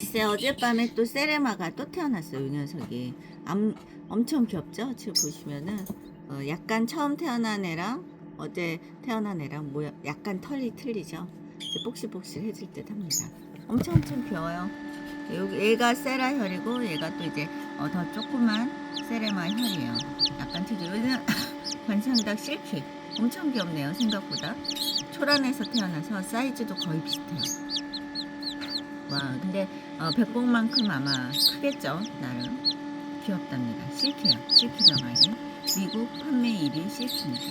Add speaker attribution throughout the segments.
Speaker 1: 글쎄 어젯밤에 또 세레마가 또 태어났어요. 이 녀석이 엄청 귀엽죠? 지금 보시면은 약간 처음 태어난 애랑 어제 태어난 애랑 모양 약간 털이 틀리죠? 이제 복실복실해질 듯 합니다. 엄청 귀여워요. 여기 얘가 세라 혈이고 얘가 또 이제 더 조그만 세레마 혈이에요. 약간 틀리죠. 왜냐면 관상닭 실키 엄청 귀엽네요. 생각보다 초란에서 태어나서 사이즈도 거의 비슷해요. 와, 근데 백봉만큼 아마 크겠죠. 나름 귀엽답니다. 실키요. 실키 병아리. 미국 판매 1위 실키입니다.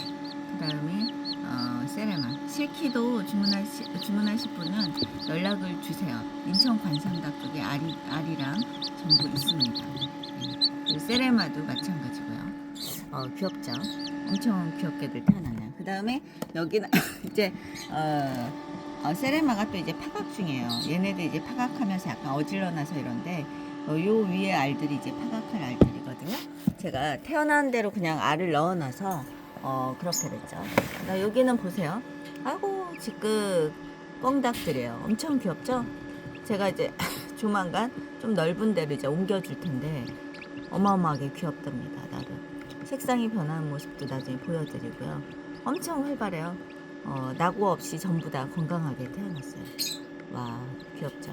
Speaker 1: 그 다음에 세레마. 실키도 주문하실 분은 연락을 주세요. 인천 관상닭 쪽에 알이랑 전부 있습니다. 네. 세레마도 마찬가지고요. 귀엽죠. 엄청 귀엽게들 태어났네요. 그 다음에 여기는 이제 세레마가 또 이제 파각 중이에요. 얘네들 이제 파각하면서 약간 어질러나서 이런데 요 위에 알들이 이제 파각할 알들이거든요. 제가 태어난 대로 그냥 알을 넣어놔서 그렇게 됐죠. 여기는 보세요. 아이고 지금 꽁닭들이에요. 엄청 귀엽죠? 제가 이제 조만간 좀 넓은 데로 이제 옮겨줄 텐데 어마어마하게 귀엽답니다. 나름 색상이 변하는 모습도 나중에 보여드리고요. 엄청 활발해요. 낙오 없이 전부 다 건강하게 태어났어요. 와, 귀엽죠?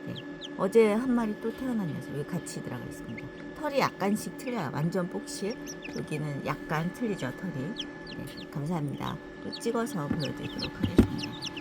Speaker 1: 네. 어제 한 마리 또 태어난 녀석 여기 같이 들어가 있습니다. 털이 약간씩 틀려요. 완전 복실. 여기는 약간 틀리죠, 털이. 네, 감사합니다. 또 찍어서 보여드리도록 하겠습니다.